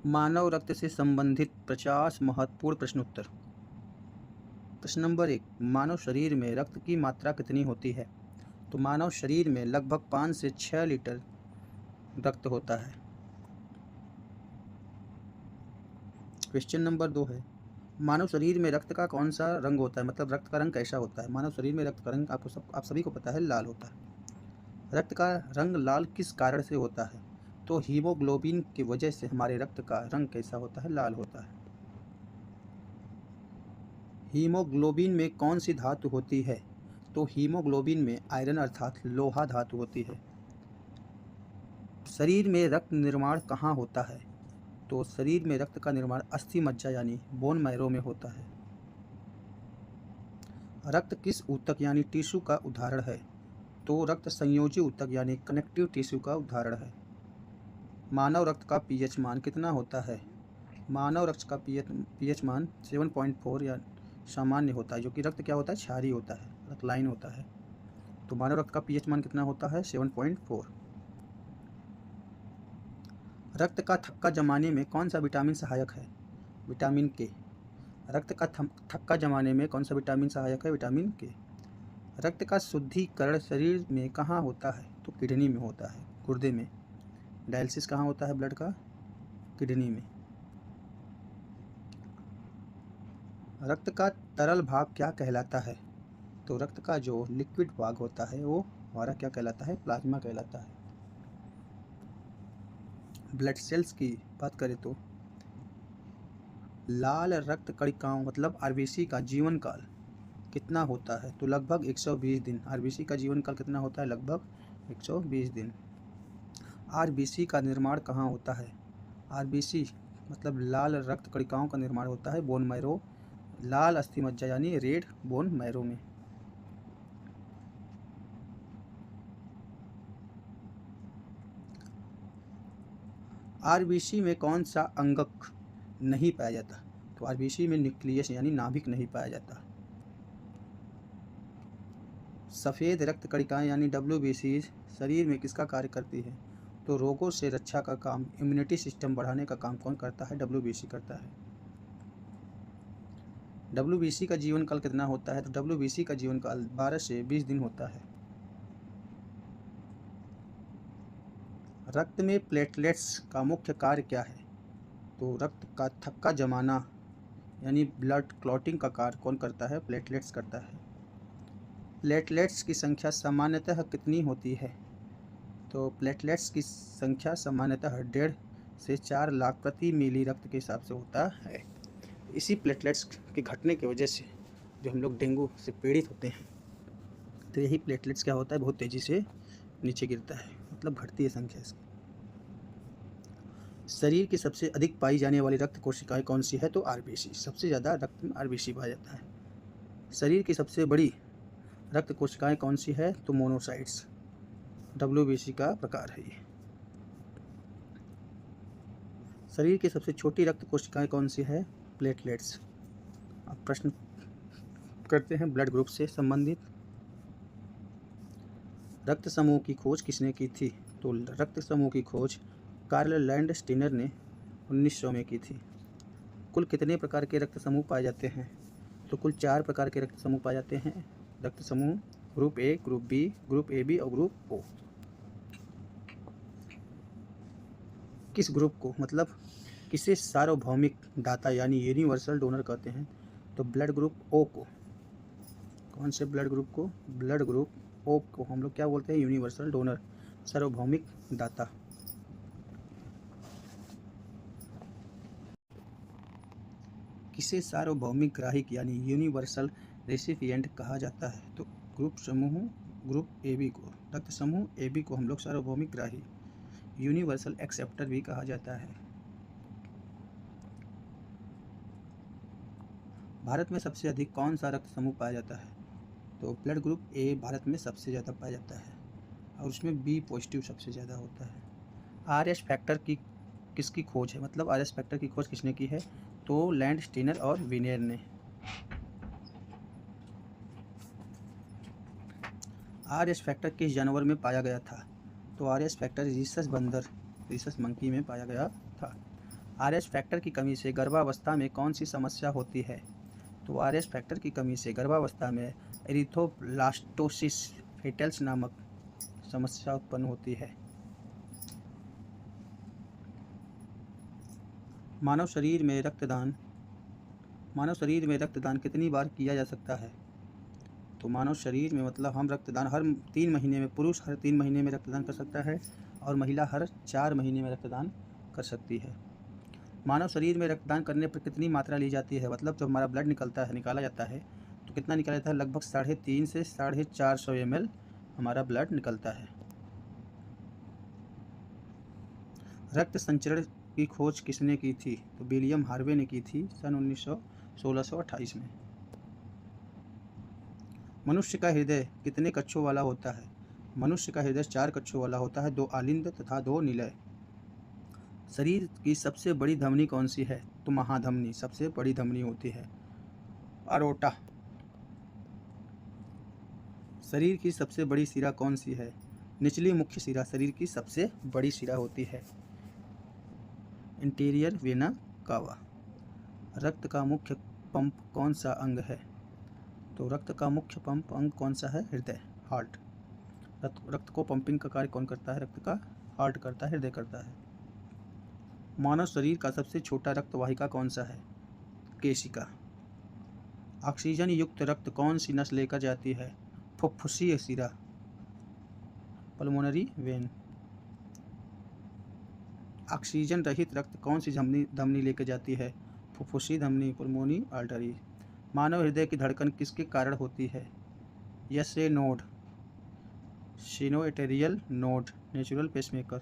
मानव रक्त से संबंधित 50 महत्वपूर्ण प्रश्नोत्तर। प्रश्न नंबर 1, मानव शरीर में रक्त की मात्रा कितनी होती है? तो मानव शरीर में लगभग 5 से 6 लीटर रक्त होता है। क्वेश्चन नंबर 2 है, मानव शरीर में रक्त का कौन सा रंग होता है? मतलब रक्त का रंग कैसा होता है? मानव शरीर में रक्त का रंग आप सभी को पता है, लाल होता है। रक्त का रंग लाल किस कारण से होता है? तो हीमोग्लोबिन की वजह से हमारे रक्त का रंग कैसा होता है? लाल होता है। हीमोग्लोबिन में कौन सी धातु होती है? तो हीमोग्लोबिन में आयरन अर्थात लोहा धातु होती है। शरीर में रक्त निर्माण कहाँ होता है? तो शरीर में रक्त का निर्माण अस्थि मज्जा यानी बोन मैरो में होता है। रक्त किस ऊतक यानी टिश्यू का उदाहरण है? तो रक्त संयोजी ऊतक यानी कनेक्टिव टिश्यू का उदाहरण है। मानव रक्त का पीएच मान कितना होता है? मानव रक्त का पीएच मान 7.4 या सामान्य होता है, जो कि रक्त क्या होता है? क्षारीय होता है, रक्त लाइन होता है। तो मानव रक्त का पीएच मान कितना होता है? 7.4। रक्त का थक्का जमाने में कौन सा विटामिन सहायक है? विटामिन के। रक्त का थक्का जमाने में कौन सा विटामिन सहायक है? विटामिन के। रक्त का शुद्धिकरण शरीर में कहाँ होता है? तो किडनी में होता है, गुर्दे में। डायलिसिस कहाँ होता है ब्लड का? किडनी में। रक्त का तरल भाग क्या कहलाता है? तो रक्त का जो लिक्विड भाग होता है वो हमारा क्या कहलाता है? प्लाज्मा कहलाता है। ब्लड सेल्स की बात करें तो लाल रक्त कणिकाओं मतलब आरबीसी का जीवन काल कितना होता है? तो लगभग 120 दिन। आरबीसी का जीवन काल कितना होता है? लगभग 120 दिन। आरबीसी का निर्माण कहाँ होता है? आरबीसी मतलब लाल रक्त कणिकाओं का निर्माण होता है बोन मैरो, लाल अस्थि मज्जा यानी रेड बोन मैरो में। आरबीसी में कौन सा अंगक नहीं पाया जाता? तो आरबीसी में न्यूक्लियस यानी नाभिक नहीं पाया जाता। सफ़ेद रक्त कणिकाएं यानी डब्ल्यूबीसी शरीर में किसका कार्य करती है? तो रोगों से रक्षा का काम, इम्यूनिटी सिस्टम बढ़ाने का काम कौन करता है? डब्ल्यूबीसी करता है। डब्ल्यूबीसी का जीवन काल कितना होता है? तो डब्ल्यूबीसी का जीवन काल 12 से 20 दिन होता है। रक्त में प्लेटलेट्स का मुख्य कार्य क्या है? तो रक्त का थक्का जमाना यानी ब्लड क्लॉटिंग का कार्य कौन करता है? प्लेटलेट्स करता है। प्लेटलेट्स की संख्या सामान्यतः कितनी होती है? तो प्लेटलेट्स की संख्या सामान्यतः 1.5 से 4 लाख प्रति मिली रक्त के हिसाब से होता है। इसी प्लेटलेट्स के घटने की वजह से जो हम लोग डेंगू से पीड़ित होते हैं, तो यही प्लेटलेट्स क्या होता है? बहुत तेज़ी से नीचे गिरता है, मतलब घटती है संख्या इसकी। शरीर की सबसे अधिक पाई जाने वाली रक्त कोशिकाएं कौन सी है? तो आरबीसी। सबसे ज़्यादा रक्त में आरबीसी पाया जाता है। शरीर की सबसे बड़ी रक्त कोशिकाएं कौन सी है? तो मोनोसाइट्स, डब्ल्यूबीसी का प्रकार है ये। शरीर की सबसे छोटी रक्त कोशिकाएं कौन सी है? प्लेटलेट्स। अब प्रश्न करते हैं ब्लड ग्रुप से संबंधित। रक्त समूह की खोज किसने की थी? तो रक्त समूह की खोज कार्ल लैंडस्टीनर ने 1900 में की थी। कुल कितने प्रकार के रक्त समूह पाए जाते हैं? तो कुल 4 प्रकार के रक्त समूह पाए जाते हैं। रक्त समूह group A, group B, group A B और ग्रुप ओ। किस ग्रुप को मतलब किसे सार्वभौमिक दाता यानी यूनिवर्सल डोनर कहते हैं? तो ब्लड ग्रुप ओ को। कौन से ब्लड ग्रुप को? ब्लड ग्रुप ओ को हम लोग क्या बोलते हैं? यूनिवर्सल डोनर, सार्वभौमिक दाता। किसे सार्वभौमिक ग्राहक यानी यूनिवर्सल रेसिपिएंट कहा जाता है? तो ग्रुप ए बी को, रक्त समूह ए बी को हम लोग सार्वभौमिक ग्राही, यूनिवर्सल एक्सेप्टर भी कहा जाता है। भारत में सबसे अधिक कौन सा रक्त समूह पाया जाता है? तो ब्लड ग्रुप ए भारत में सबसे ज़्यादा पाया जाता है और उसमें बी पॉजिटिव सबसे ज़्यादा होता है। आर एस फैक्टर की किसकी खोज है? मतलब आर एस फैक्टर की खोज किसने की है? तो लैंडस्टीनर और विनेर ने। आर एस फैक्टर किस जानवर में पाया गया था? तो आर एस फैक्टर रीसस बंदर, रीसस मंकी में पाया गया था। RH फैक्टर की कमी से गर्भावस्था में कौन सी समस्या होती है? तो RH फैक्टर की कमी से गर्भावस्था में एरिथ्रोब्लास्टोसिस फेटल्स नामक समस्या उत्पन्न होती है। मानव शरीर में रक्तदान कितनी बार किया जा सकता है? तो मानव शरीर में मतलब हम रक्तदान हर 3 महीने में, पुरुष हर 3 महीने में रक्तदान कर सकता है और महिला हर 4 महीने में रक्तदान कर सकती है। मानव शरीर में रक्तदान करने पर कितनी मात्रा ली जाती है? मतलब जब हमारा ब्लड निकाला जाता है तो कितना निकाला जाता है? लगभग 350 से 450 ml हमारा ब्लड निकलता है। रक्त संचरण की खोज किसने की थी? तो विलियम हार्वे ने की थी सन 1628 में। मनुष्य का हृदय कितने कक्षों वाला होता है? मनुष्य का हृदय 4 कक्षों वाला होता है, 2 आलिंद तथा 2 निलय। शरीर की सबसे बड़ी धमनी कौन सी है? तो महाधमनी सबसे बड़ी धमनी होती है। अरोटा। शरीर की सबसे बड़ी शिरा कौन सी है? निचली मुख्य शिरा शरीर की सबसे बड़ी शिरा होती है। Interior vena cava. रक्त का मुख्य पंप कौन सा अंग है? तो रक्त का मुख्य पंप अंग कौन सा है? हृदय, हार्ट। रक्त को पंपिंग का कार्य कौन करता है? रक्त का हार्ट करता है, हृदय करता है। मानव शरीर का सबसे छोटा रक्त वाहिका कौन सा है? केशिका। ऑक्सीजन युक्त रक्त कौन सी नस लेकर जाती है? फुफ्फुसीय शिरा, पल्मोनरी वेन। ऑक्सीजन रहित रक्त कौन सी धमनी लेकर जाती है? फुफ्फुसी धमनी, पल्मोनी आर्टरी। मानव हृदय की धड़कन किसके कारण होती है? यसे नोड, सिनोएटेरियल नोड, नेचुरल पेसमेकर।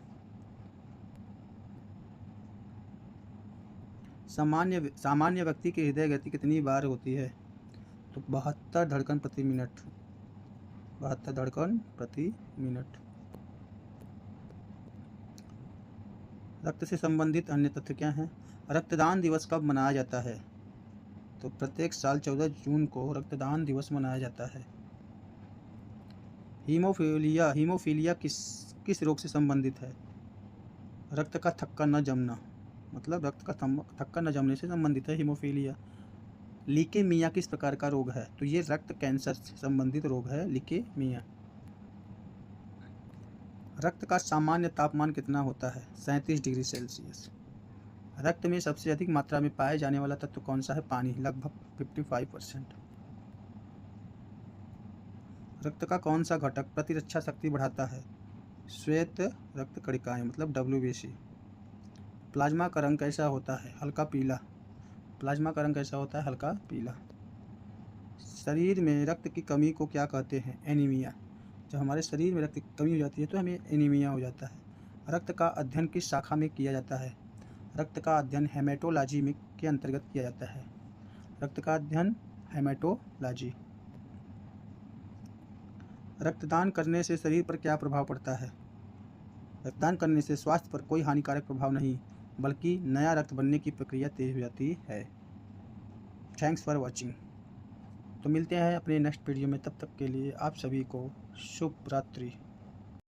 सामान्य व्यक्ति की हृदय गति कितनी बार होती है? तो 72 धड़कन प्रति मिनट। 72 धड़कन प्रति मिनट। रक्त से संबंधित अन्य तथ्य क्या हैं? रक्तदान दिवस कब मनाया जाता है? तो प्रत्येक साल 14 जून को रक्तदान दिवस मनाया जाता है। हीमोफीलिया किस रोग से संबंधित है? रक्त का थक्का न जमना, मतलब रक्त का थक्का न जमने से संबंधित है हीमोफीलिया। लीकेमिया किस प्रकार का रोग है? तो ये रक्त कैंसर से संबंधित रोग है लीकेमिया। रक्त का सामान्य तापमान कितना होता है? 37 डिग्री सेल्सियस। रक्त में सबसे अधिक मात्रा में पाए जाने वाला तत्व कौन सा है? पानी, लगभग 55%। रक्त का कौन सा घटक प्रतिरक्षा शक्ति बढ़ाता है? श्वेत रक्त कणिकाएं, मतलब WBC। प्लाज्मा का रंग कैसा होता है? हल्का पीला। प्लाज्मा का रंग कैसा होता है? हल्का पीला। शरीर में रक्त की कमी को क्या कहते हैं? एनीमिया। जब हमारे शरीर में रक्त की कमी हो जाती है तो हमें एनीमिया हो जाता है। रक्त का अध्ययन किस शाखा में किया जाता है? रक्त का अध्ययन हेमेटोलॉजी में के अंतर्गत किया जाता है। रक्त का अध्ययन हेमेटोलॉजी। रक्तदान करने से शरीर पर क्या प्रभाव पड़ता है? रक्तदान करने से स्वास्थ्य पर कोई हानिकारक प्रभाव नहीं, बल्कि नया रक्त बनने की प्रक्रिया तेज हो जाती है। Thanks for watching. तो मिलते हैं अपने नेक्स्ट वीडियो में, तब तक के लिए आप सभी को शुभ रात्रि।